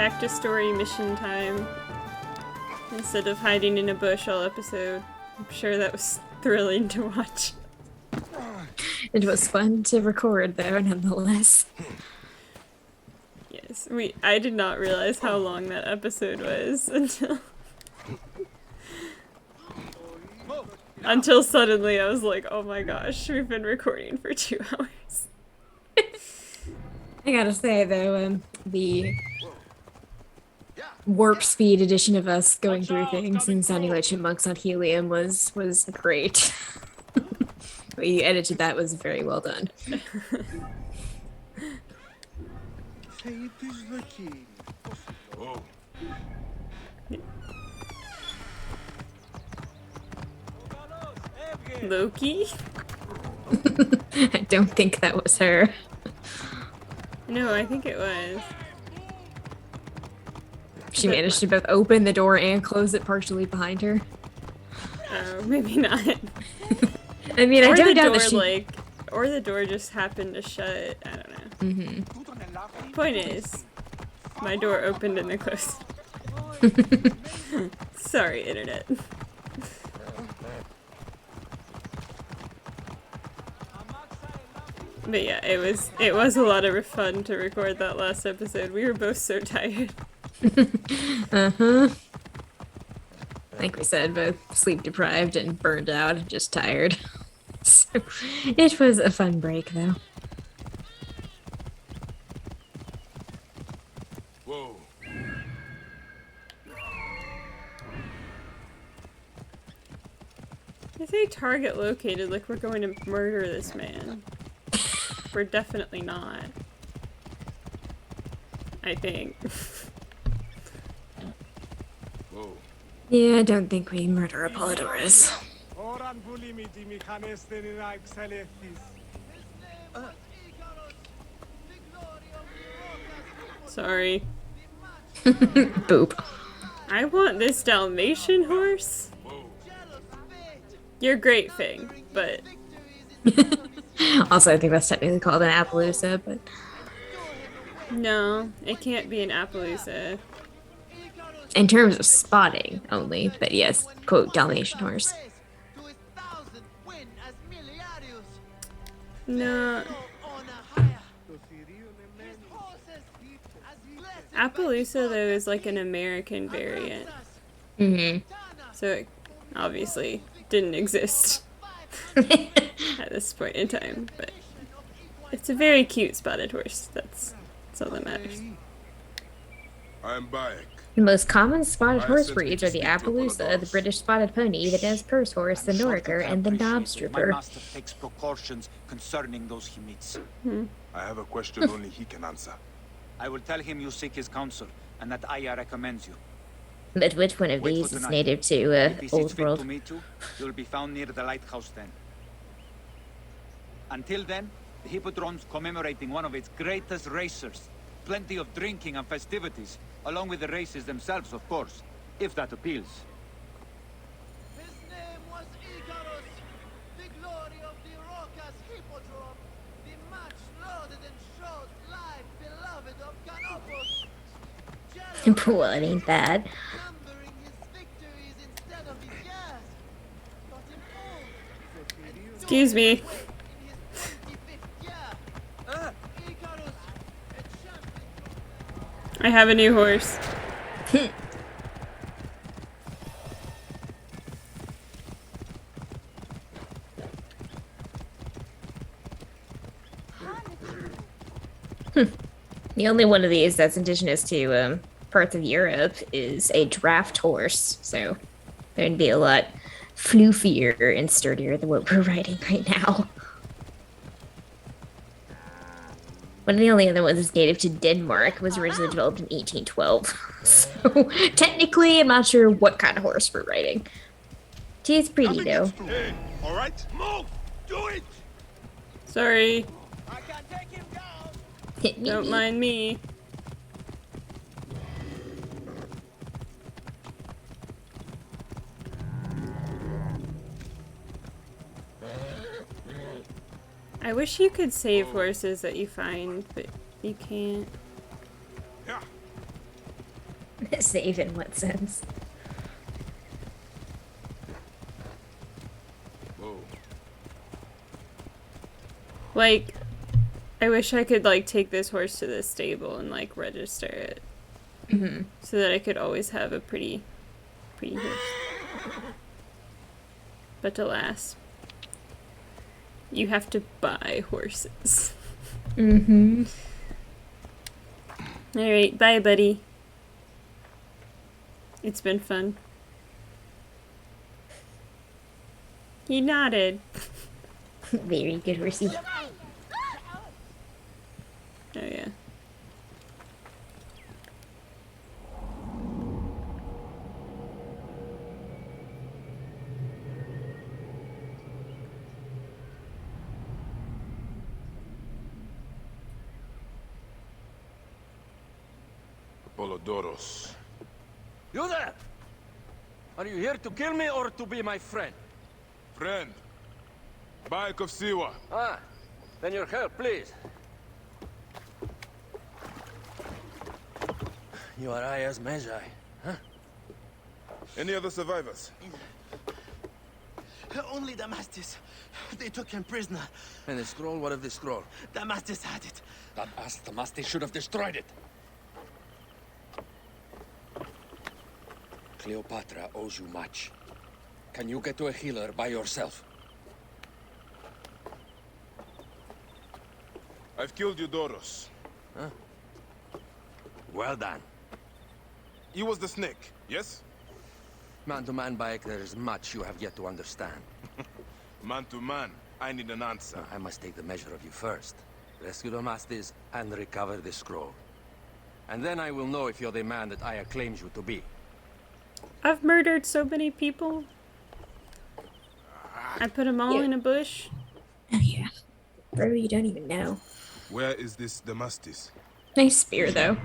back to story mission time. Instead of hiding in a bush all episode. I'm sure that was thrilling to watch. It was fun to record, though, nonetheless. Yes, I did not realize how long that episode was until suddenly I was like, oh my gosh, we've been recording for 2 hours. I gotta say, though, the warp speed edition of us going through things and sounding like chipmunks on helium was great. What you edited that was very well done. Loki? I don't think that was her. No, I think it was. She managed to both open the door and close it partially behind her. Oh, maybe not. I mean, I don't doubt that she... or the door just happened to shut. I don't know. Mm-hmm. Point is, my door opened and then closed. Sorry, internet. But yeah, it was a lot of fun to record that last episode. We were both so tired. Uh-huh. Like we said, both sleep deprived and burned out and just tired. So it was a fun break, though. Whoa. They say target located, like we're going to murder this man. We're definitely not. I think. Whoa. Yeah, I don't think we murder Apollodoros. Sorry. Boop. I want this Dalmatian horse. You're great, Fing, but... Also, I think that's technically called an Appaloosa, but... No, it can't be an Appaloosa. In terms of spotting, only. But yes, quote, Dalmatian horse. No. Appaloosa, though, is like an American variant. Mm-hmm. So it obviously didn't exist at this point in time, but it's a very cute spotted horse. That's all that matters. I'm Bayek. The most common spotted horse breeds are the Appaloosa, the British spotted pony, the Des Perce horse, the Norker, and the Knobstripper. My master takes precautions concerning those he meets. I have a question only he can answer. I will tell him you seek his counsel, and that Aya recommends you. But which one of Wait these for is tonight. native to If he sees Old fit to World? meet you, you will be found near the lighthouse then. Until then, the Hippodrome's commemorating one of its greatest racers. Plenty of drinking and festivities, along with the races themselves, of course, if that appeals. His name was Icarus, the glory of the Rocas Hippodrome, the much lauded and showed life beloved of Canopus. Well, it ain't bad. Numbering his victories instead of his years. Got him old. And Excuse me. in his 25th year. Icarus, a champion. I have a new horse. The only one of these that's indigenous to parts of Europe is a draft horse, so there'd be a lot floofier and sturdier than what we're riding right now. One of the only other ones that's native to Denmark was originally developed in 1812. So technically, I'm not sure what kind of horse we're riding. She's pretty though. Hey, all right? Move! Do it! Sorry. I can take him down. Hit me. Don't mind me. I wish you could save horses that you find, but you can't. Yeah. save in what sense? Whoa. Like, I wish I could, like, take this horse to the stable and, like, register it. So that I could always have a pretty horse. But alas, you have to buy horses. Mm-hmm. Alright, bye, buddy. It's been fun. He nodded. Very good horsey. Oh, yeah. Apollodoros. You there! Are you here to kill me or to be my friend? Friend. Bayek of Siwa. Ah, then your help, please. You are Aya's Magi, huh? Any other survivors? Only Damastis. They took him prisoner. And the scroll, what of the scroll? Damastis had it. That ass Damastis should have destroyed it. Cleopatra owes you much. Can you get to a healer by yourself? I've killed Eudoros. Well done. He was the snake, yes? Man to man, Bayek, there is much you have yet to understand. Man to man, I need an answer. I must take the measure of you first. Rescue Damastis and recover the scroll. And then I will know if you're the man that Aya claims you to be. I've murdered so many people. I put them all Yeah. in a bush. Oh yeah. Bro, you don't even know. Where is this Damastis? Nice spear though.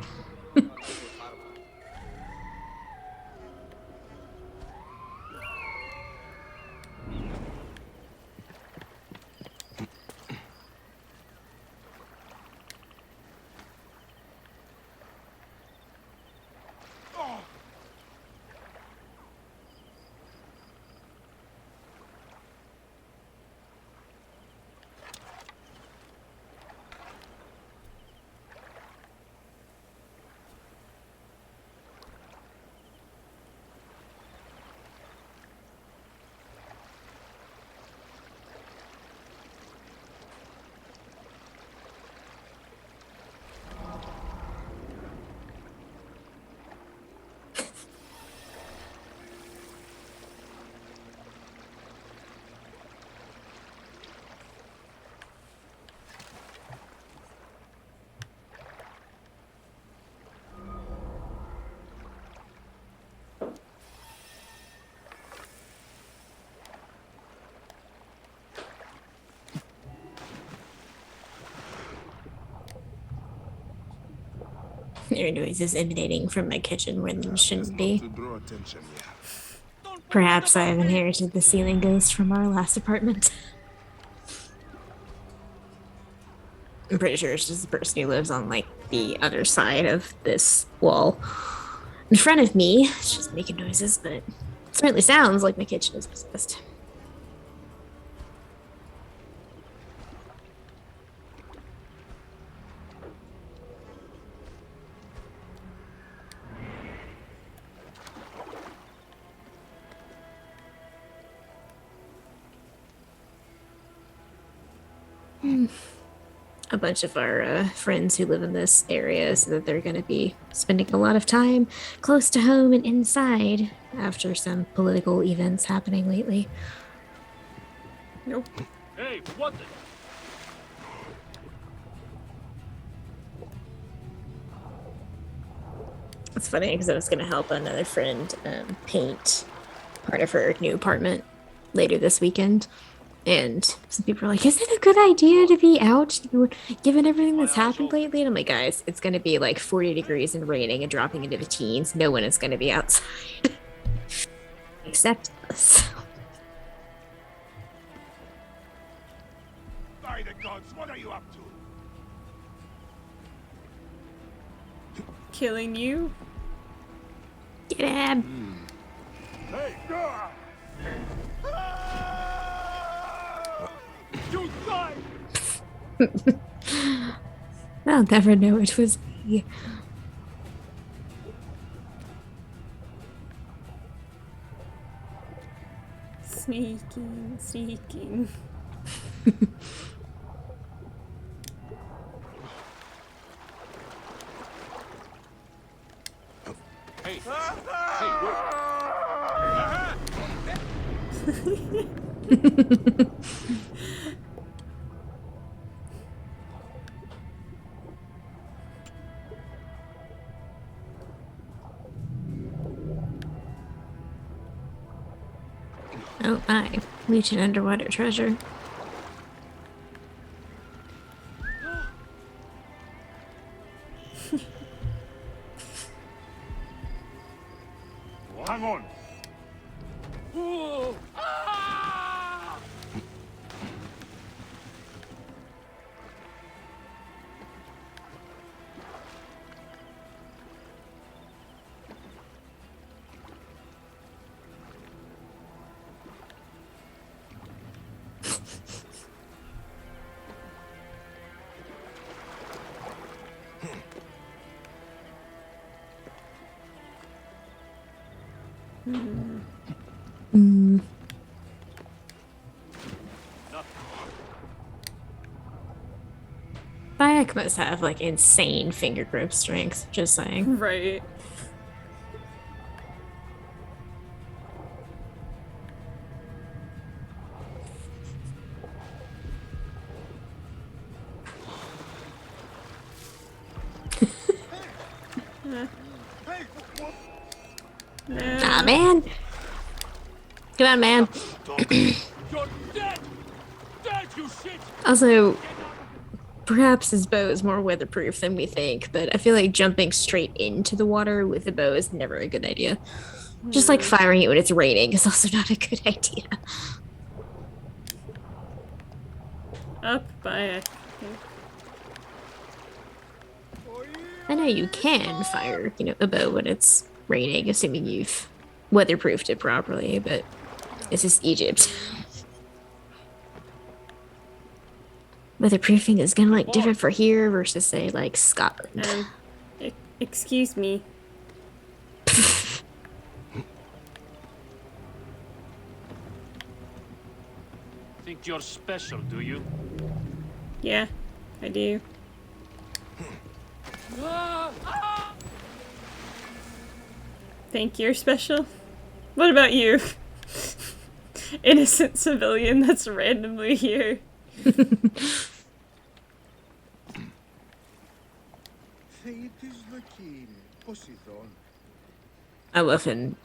Your noise is emanating from my kitchen where them shouldn't be. To draw attention, yeah. Perhaps I have inherited the ceiling ghost from our last apartment. I'm pretty sure it's just the person who lives on like the other side of this wall in front of me. It's just making noises, but it certainly sounds like my kitchen is possessed. A bunch of our friends who live in this area so that they're going to be spending a lot of time close to home and inside after some political events happening lately. Nope. Hey, what the... It's funny because I was going to help another friend paint part of her new apartment later this weekend. And some people are like, is it a good idea to be out given everything that's happened lately? And I'm like, guys, it's going to be like 40 degrees and raining and dropping into the teens. No one is going to be outside. Except us. By the gods, what are you up to? Killing you? Get him! Hey, ah! You die! I'll never know it was me. Sneaking, sneaking. Hey, hey, wait. Oh my, leeching underwater treasure. Hang on. Bayek must have like insane finger grip strength, just saying. Right. Hey, what? No. Ah, man! Come on, man. You're dead! Dead, you shit! Also, perhaps his bow is more weatherproof than we think, but I feel like jumping straight into the water with a bow is never a good idea. Just like firing it when it's raining is also not a good idea. Up by I know you can fire, a bow when it's raining, assuming you've weatherproofed it properly, but this is Egypt. Weatherproofing is gonna look different for here versus say like Scotland. Excuse me. Think you're special, do you? Yeah, I do. Think you're special? What about you? Innocent civilian that's randomly here. I love in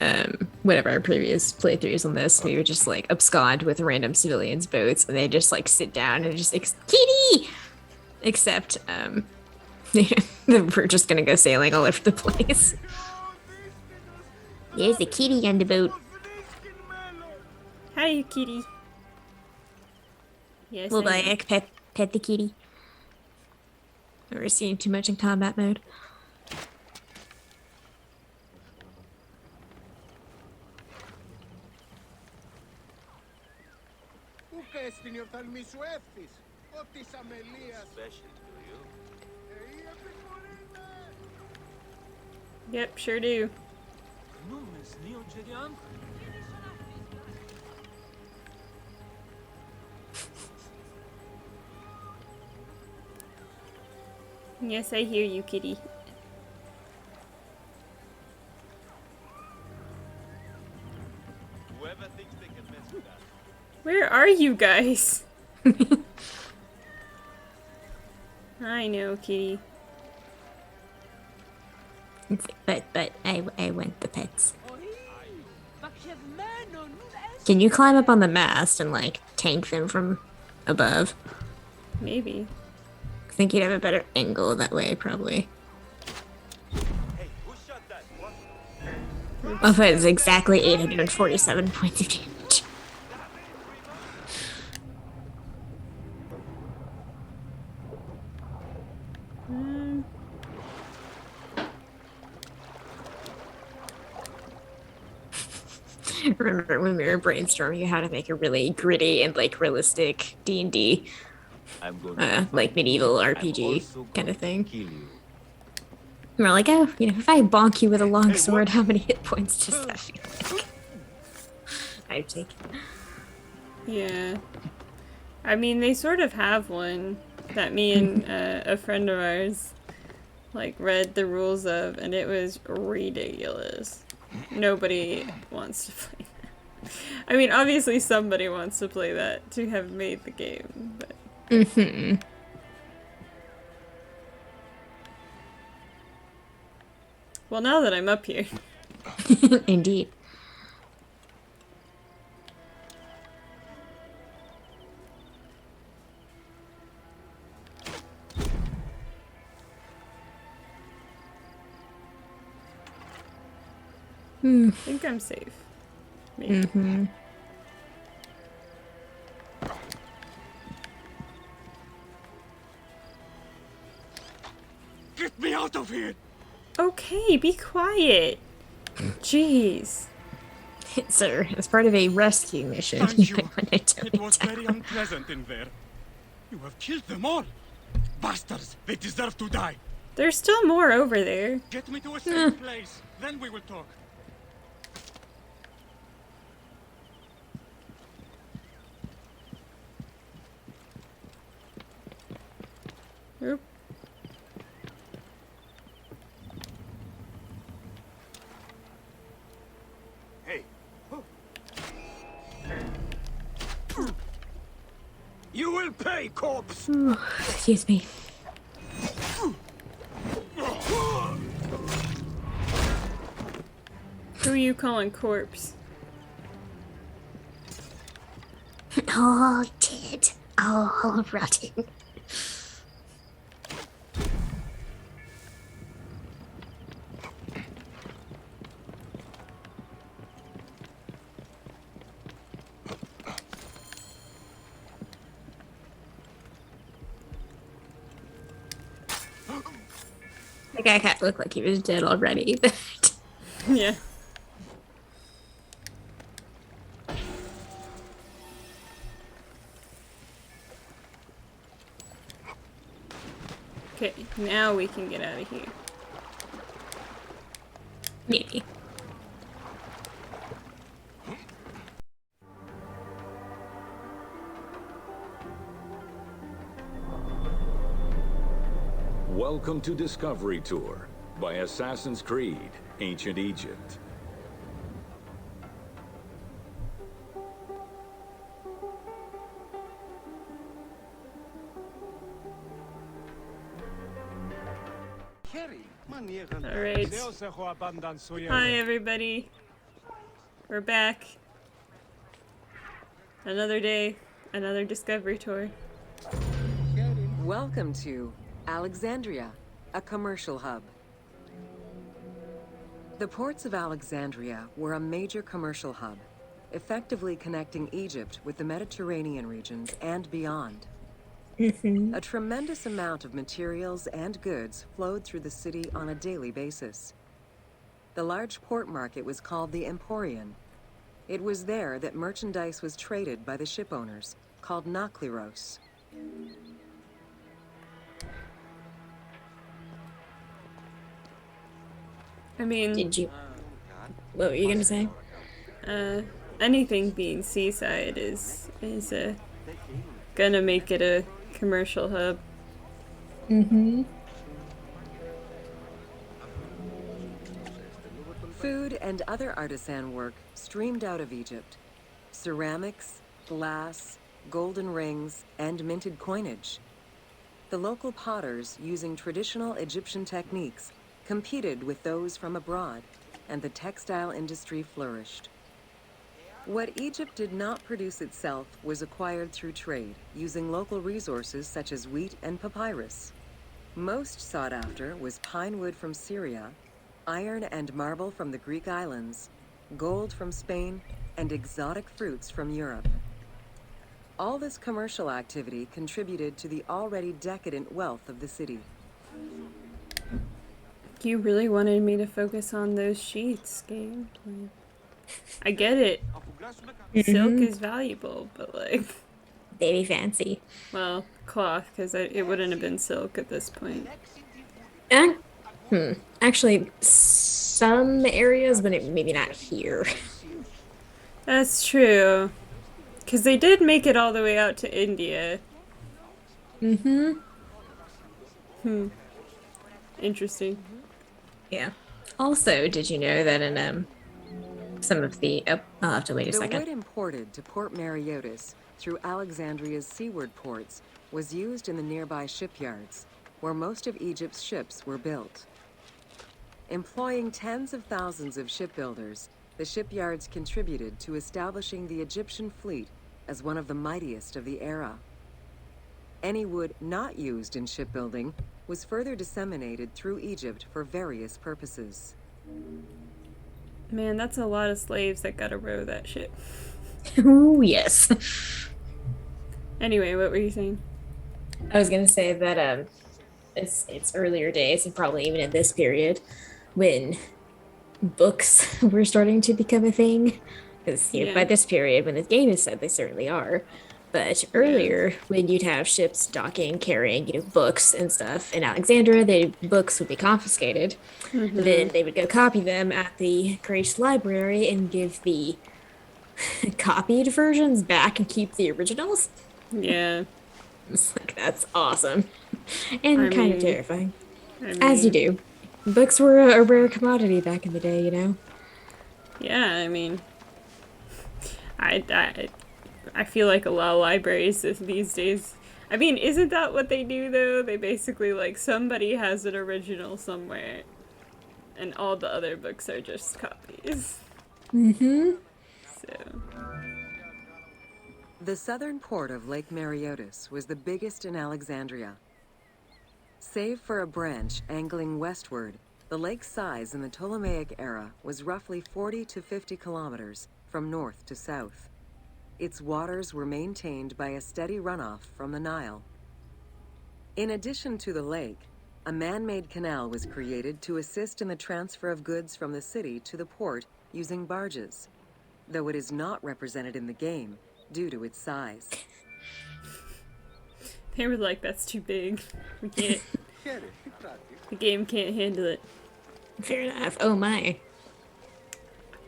whatever our previous playthroughs on this, we would just like abscond with random civilians' boats, and they just like sit down and just kitty. Except we're just gonna go sailing all over the place. There's a kitty on the boat. Hi, kitty. Yes. Will I know. Bayek pet the kitty? We're seeing too much in combat mode. Yep, sure do. Yes, I hear you, kitty. Whoever thinks they can mess with us. Where are you guys? I know, kitty. But I want the pets. Can you climb up on the mast and like tank them from above? Maybe. I think you'd have a better angle that way, probably. Hey, who shot that? What? Oh, but it's exactly 847 points of damage. remember when we were brainstorming how to make a really gritty and like realistic D&D, I'm going to like medieval I'm RPG also kind of going thing. to kill you. And we're like, oh, if I bonk you with a long Hey, sword, what? how many hit points does that feel like? I'd take. Yeah. I mean, they sort of have one that me and a friend of ours like read the rules of, and it was ridiculous. Nobody wants to play that. I mean, obviously somebody wants to play that to have made the game, but Mm-hmm. well, now that I'm up here, Indeed. I think I'm safe. Maybe. Mm-hmm. Get me out of here! Okay, be quiet. Jeez. Sir, as part of a rescue mission, Thank you. might wanna tone It was down. very unpleasant in there. You have killed them all. Bastards, they deserve to die. There's still more over there. Get me to a safe place, then we will talk. Oop. Hey, You will pay, corpse! Excuse me. Who are you calling corpse? All dead. All rotting. The guy kind of looked like he was dead already. Yeah. Okay, now we can get out of here. Maybe. Welcome to Discovery Tour by Assassin's Creed, Ancient Egypt. Alright. Hi, everybody. We're back. Another day, another discovery tour. Welcome to Alexandria, a commercial hub. The ports of Alexandria were a major commercial hub, effectively connecting Egypt with the Mediterranean regions and beyond. A tremendous amount of materials and goods flowed through the city on a daily basis. The large port market was called the Emporion. It was there that merchandise was traded by the ship owners, called Nakliros. I mean, Did you? What were you gonna say? anything being seaside is gonna make it a commercial hub. Mm-hmm. Food and other artisan work streamed out of Egypt. Ceramics, glass, golden rings, and minted coinage. The local potters, using traditional Egyptian techniques, competed with those from abroad, and the textile industry flourished. What Egypt did not produce itself was acquired through trade, using local resources such as wheat and papyrus. Most sought after was pine wood from Syria, iron and marble from the Greek islands, gold from Spain, and exotic fruits from Europe. All this commercial activity contributed to the already decadent wealth of the city. You really wanted me to focus on those sheets, game. Like, I get it. Silk is valuable, but like, Baby fancy. well, cloth, because it wouldn't have been silk at this point. Eh, Actually, some areas, but maybe not here. That's true. Because they did make it all the way out to India. Mm-hmm. Interesting. Yeah. Also, did you know that in some of the I'll have to wait a The second. wood imported to Port Mariotis through Alexandria's seaward ports was used in the nearby shipyards, where most of Egypt's ships were built. Employing tens of thousands of shipbuilders, the shipyards contributed to establishing the Egyptian fleet as one of the mightiest of the era. Any wood not used in shipbuilding was further disseminated through Egypt for various purposes. Man, that's a lot of slaves that gotta row that ship. Ooh, yes. Anyway, what were you saying? I was gonna say that it's earlier days and probably even in this period when books were starting to become a thing. Because by this period, when the game is set, they certainly are. But earlier, when you'd have ships docking, carrying, books and stuff in Alexandria, books would be confiscated. Then they would go copy them at the Great Library and give the copied versions back and keep the originals. Yeah. It's like, that's awesome. And kind of terrifying. As you do. Books were a rare commodity back in the day, Yeah, I mean, I feel like a lot of libraries these days. I mean, isn't that what they do though? They basically like somebody has an original somewhere, and all the other books are just copies. So. The southern port of Lake Mariotis was the biggest in Alexandria. Save for a branch angling westward, the lake's size in the Ptolemaic era was roughly 40 to 50 kilometers from north to south. Its waters were maintained by a steady runoff from the Nile. In addition to the lake, a man-made canal was created to assist in the transfer of goods from the city to the port using barges, though it is not represented in the game due to its size. They were like, that's too big. We can't. The game can't handle it. Fair enough. Oh my.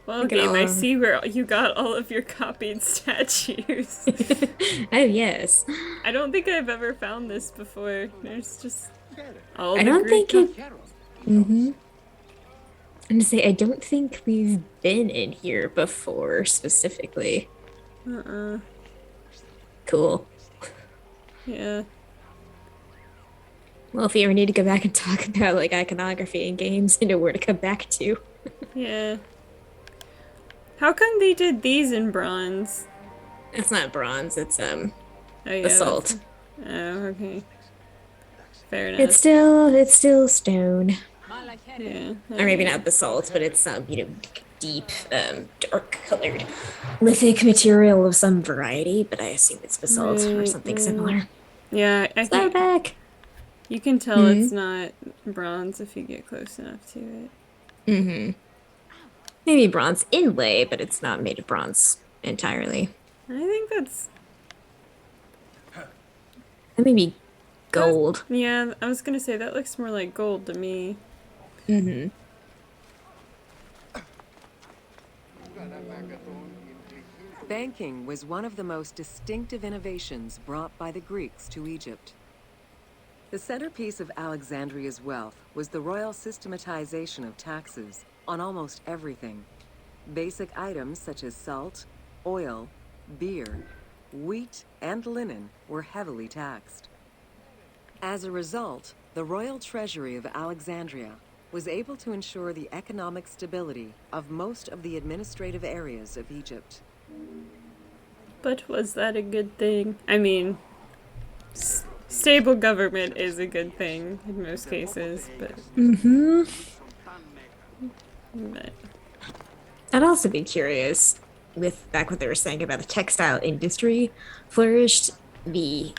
Well, game, I see where you got all of your copied statues. Oh, yes. I don't think I've ever found this before. There's just all I the don't Greek think it... I'm gonna say, I don't think we've been in here before, specifically. Cool. Yeah. Well, if you ever need to go back and talk about, like, iconography in games, you know where to come back to. Yeah. How come they did these in bronze? It's not bronze, it's, yeah, basalt. Oh, okay. Fair enough. It's still stone. Yeah. Or maybe not basalt, but it's some, deep, dark colored lithic material of some variety, but I assume it's basalt or something similar. Yeah, I think back. You can tell it's not bronze if you get close enough to it. Maybe bronze inlay, but it's not made of bronze entirely. I think that's... That may be gold. Yeah, I was gonna say, that looks more like gold to me. Banking was one of the most distinctive innovations brought by the Greeks to Egypt. The centerpiece of Alexandria's wealth was the royal systematization of taxes on almost everything. Basic items such as salt, oil, beer, wheat, and linen were heavily taxed. As a result, the royal treasury of Alexandria was able to ensure the economic stability of most of the administrative areas of Egypt. But was that a good thing? I mean, stable government is a good thing in most cases, but... but... I'd also be curious, with back what they were saying about the textile industry flourished, the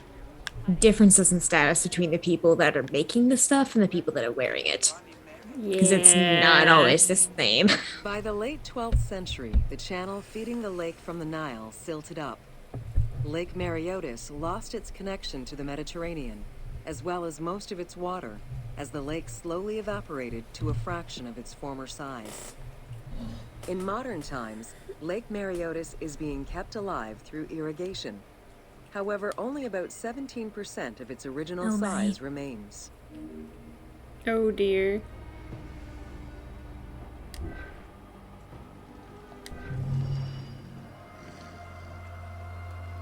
differences in status between the people that are making the stuff and the people that are wearing it. Because it's not always the same. By the late 12th century, the channel feeding the lake from the Nile silted up. Lake Mareotis lost its connection to the Mediterranean, as well as most of its water, as the lake slowly evaporated to a fraction of its former size. In modern times, Lake Mareotis is being kept alive through irrigation. However, only about 17% of its original size remains. Oh dear.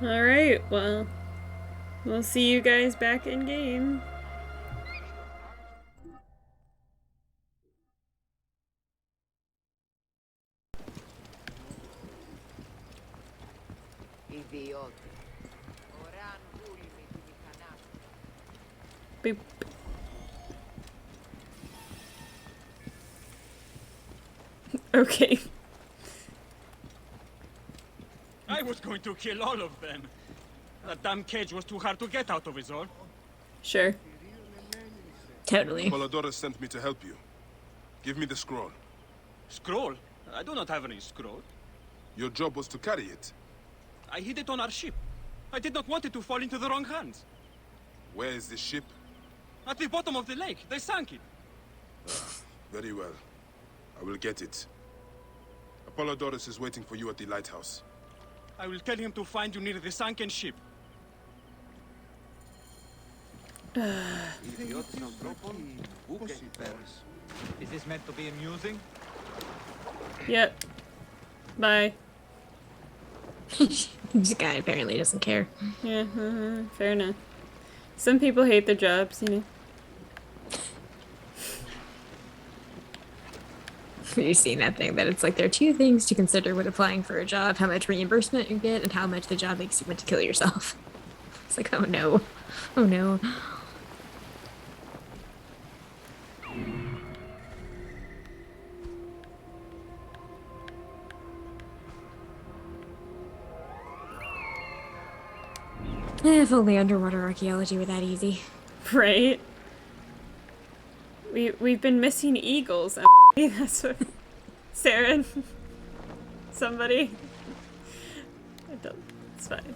Alright, well, we'll see you guys back in game. Boop. Okay. I was going to kill all of them. That damn cage was too hard to get out of, is all. Sure. Totally. Apollodoros sent me to help you. Give me the scroll. Scroll? I do not have any scroll. Your job was to carry it. I hid it on our ship. I did not want it to fall into the wrong hands. Where is the ship? At the bottom of the lake. They sank it. Very well. I will get it. Apollodoros is waiting for you at the lighthouse. I will tell him to find you near the sunken ship. Is this meant to be amusing? Yep. Bye. This guy apparently doesn't care. Yeah, fair enough. Some people hate their jobs, you know. You've seen that thing that it's like there are two things to consider when applying for a job: how much reimbursement you get and how much the job makes you want to kill yourself. It's like, oh no. Oh no. If only underwater archaeology were that easy. Right? We've been missing eagles. That's what... Seren. Somebody. It's fine.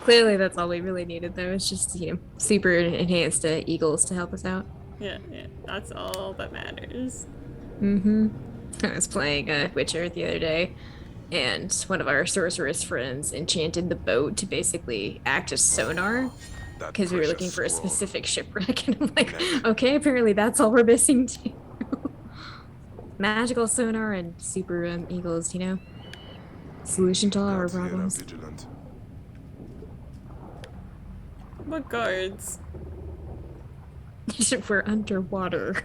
Clearly that's all we really needed though. It's just, you know, super enhanced eagles to help us out. Yeah, that's all that matters. I was playing Witcher the other day, and one of our sorceress friends enchanted the boat to basically act as sonar because we were looking for a specific shipwreck, and I'm like, okay, apparently that's all we're missing too. Magical sonar and super eagles, you know, solution to all our problems. What guards? We're underwater.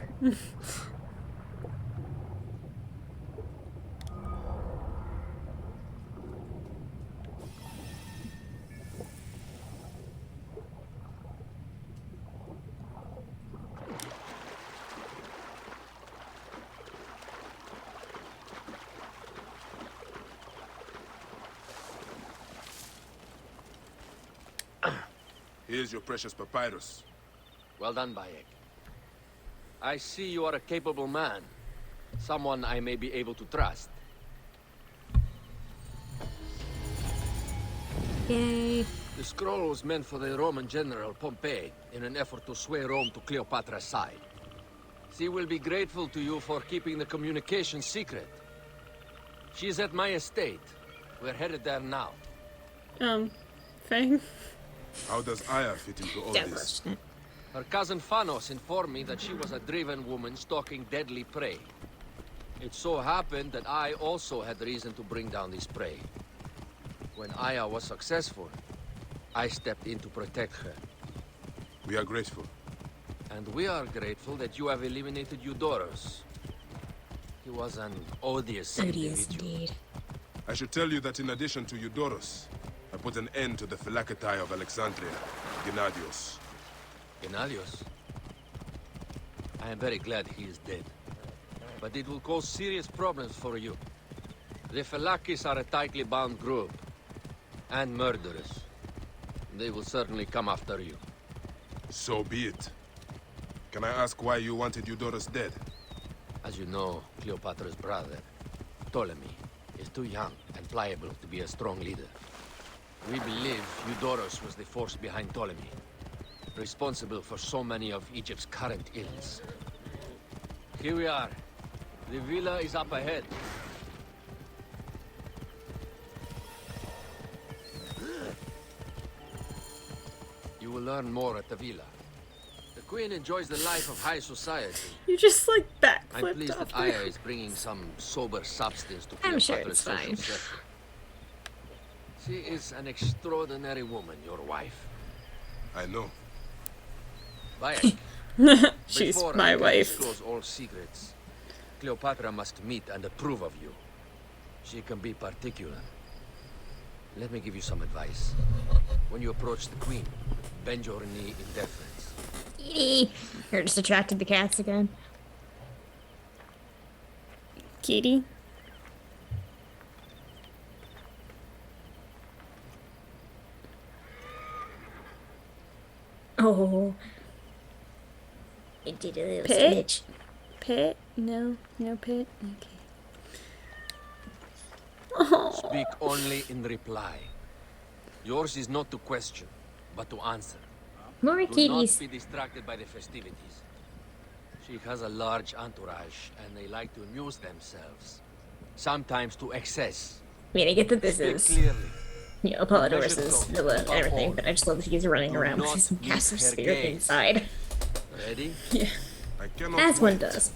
Here's your precious papyrus. Well done, Bayek. I see you are a capable man. Someone I may be able to trust. Yay. The scroll was meant for the Roman general Pompey in an effort to sway Rome to Cleopatra's side. She will be grateful to you for keeping the communication secret. She's at my estate. We're headed there now. Fang? How does Aya fit into all this? Her cousin Phanos informed me that she was a driven woman stalking deadly prey. It so happened that I also had reason to bring down this prey. When Aya was successful, I stepped in to protect her. We are grateful. And we are grateful that you have eliminated Eudoros. He was an odious individual. Indeed. I should tell you that in addition to Eudoros, I put an end to the Phylacetae of Alexandria, Gennadios. Gennadios? I am very glad he is dead. But it will cause serious problems for you. The Phylakis are a tightly bound group. And murderers. They will certainly come after you. So be it. Can I ask why you wanted Eudoros dead? As you know, Cleopatra's brother, Ptolemy, is too young and pliable to be a strong leader. We believe Eudoros was the force behind Ptolemy, responsible for so many of Egypt's current ills. Here we are. The villa is up ahead. You will learn more at the villa. The queen enjoys the life of high society. You just like I'm backflipped pleased off that Aya there. is bringing some sober substance to I'm sure Cleopatra's it's fine. social circle. She is an extraordinary woman, your wife. I know. Bayek, She's before my I can wife. disclose all secrets, Cleopatra must meet and approve of you. She can be particular. Let me give you some advice. When you approach the queen, bend your knee in deference. Kitty! You're just attracted to cats again. Kitty? Oh. It did a little Pit? snitch. Pit? No. No pit? Okay. Oh. Speak only in reply. Yours is not to question, but to answer. More Do kitties. not be distracted by the festivities. She has a large entourage, and they like to amuse themselves. Sometimes to excess. I mean, I get that this Speak is, clearly. you know, Apollodoros' villa and everything, but I just love that he's running Do around with not his meet massive her spirit gaze. inside. Ready? Yeah. I cannot As one wait. does.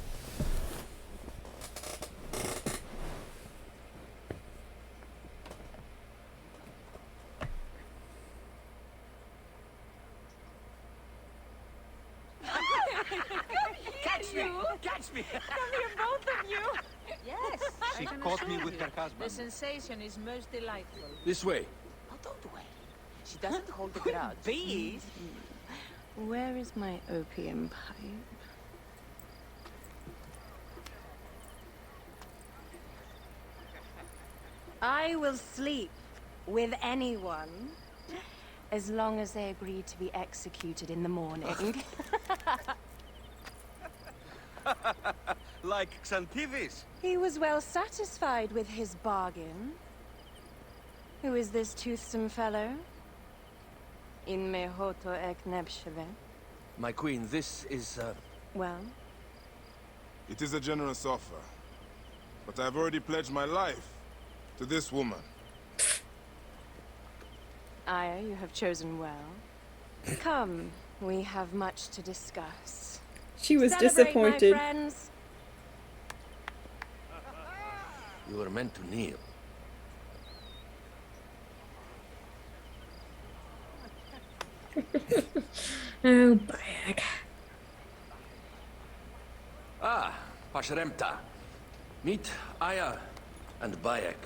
Catch me! Catch me! Come here, both of you. Yes, She I can caught me assure with you. her husband. The sensation is most delightful. This way. Oh, don't worry. She doesn't hold a grudge. Please. Where is my opium pipe? I will sleep with anyone as long as they agree to be executed in the morning. Like Xantivis. He was well satisfied with his bargain. Who is this toothsome fellow? In mehoto ek nebsheve. My queen, this is, Well, It is a generous offer. But I've already pledged my life to this woman. Aya, you have chosen well. Come, we have much to discuss. She was Celebrate, disappointed. my friends. you were meant to kneel. Oh, Bayek. Ah, Pashremta. Meet Aya and Bayek.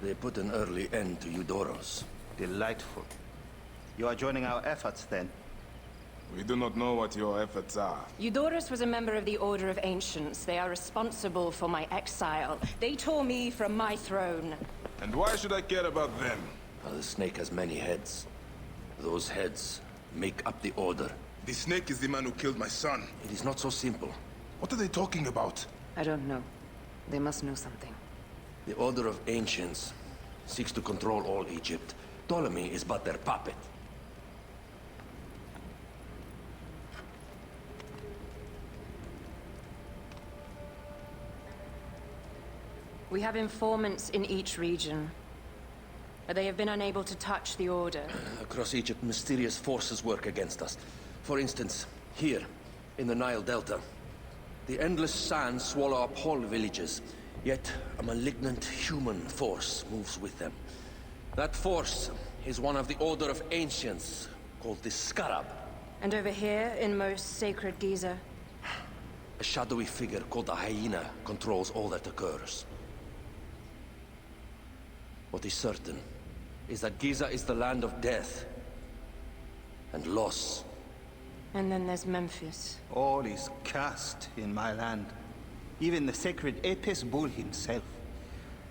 They put an early end to Eudoros. Delightful. You are joining our efforts, then? We do not know what your efforts are. Eudoros was a member of the Order of Ancients. They are responsible for my exile. They tore me from my throne. And why should I care about them? Well, the snake has many heads. Those heads make up the Order. The snake is the man who killed my son. It is not so simple. What are they talking about? I don't know. They must know something. The Order of Ancients seeks to control all Egypt. Ptolemy is but their puppet. We have informants in each region. But they have been unable to touch the Order. Across Egypt, mysterious forces work against us. For instance, here, in the Nile Delta, the endless sands swallow up whole villages, yet a malignant human force moves with them. That force is one of the Order of Ancients, called the Scarab. And over here, in most sacred Giza, A shadowy figure called the Hyena controls all that occurs. What is certain is that Giza is the land of death and loss. and then there's Memphis. All is cursed in my land. Even the sacred Apis bull himself.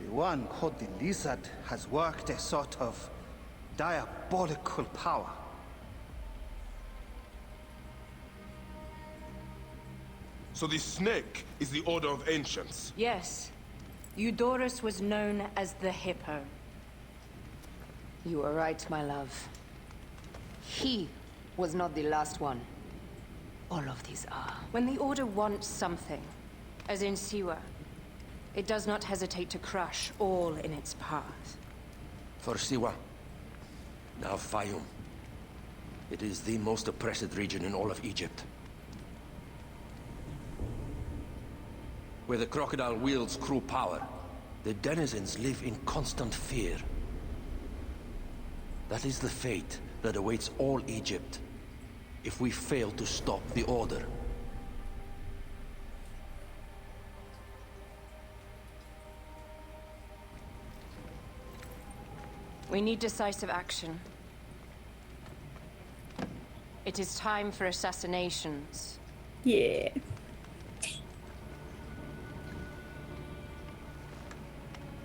The one called the Lizard has worked a sort of diabolical power. So the snake is the Order of Ancients. Yes. Eudorus was known as the Hippo. You are right, my love. He was not the last one. All of these are. When the Order wants something, as in Siwa, it does not hesitate to crush all in its path. For Siwa, now Fayum. It is the most oppressed region in all of Egypt. Where the crocodile wields cruel power, the denizens live in constant fear. That is the fate that awaits all Egypt if we fail to stop the Order. We need decisive action. It is time for assassinations. Yeah.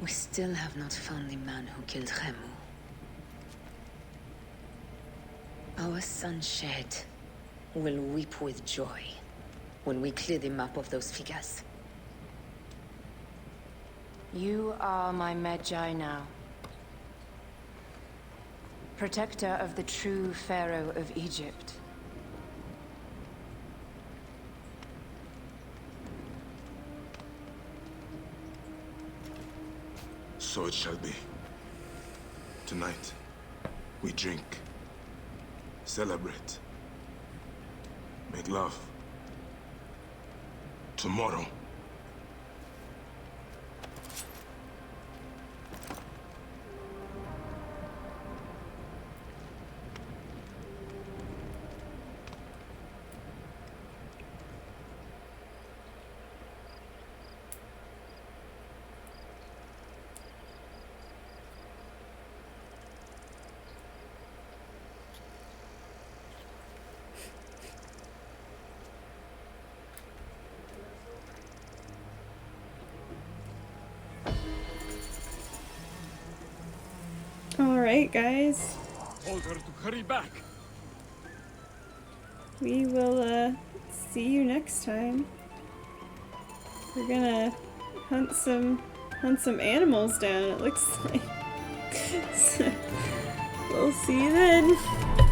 We still have not found the man who killed Khemu. Our son Shed will weep with joy when we clear the map of those figures. You are my Medjay now. Protector of the true Pharaoh of Egypt. So it shall be. Tonight, we drink, celebrate, make love. Tomorrow, Alright, guys. Told her to hurry back. We will, see you next time. We're gonna hunt some animals down, it looks like. So, we'll see you then.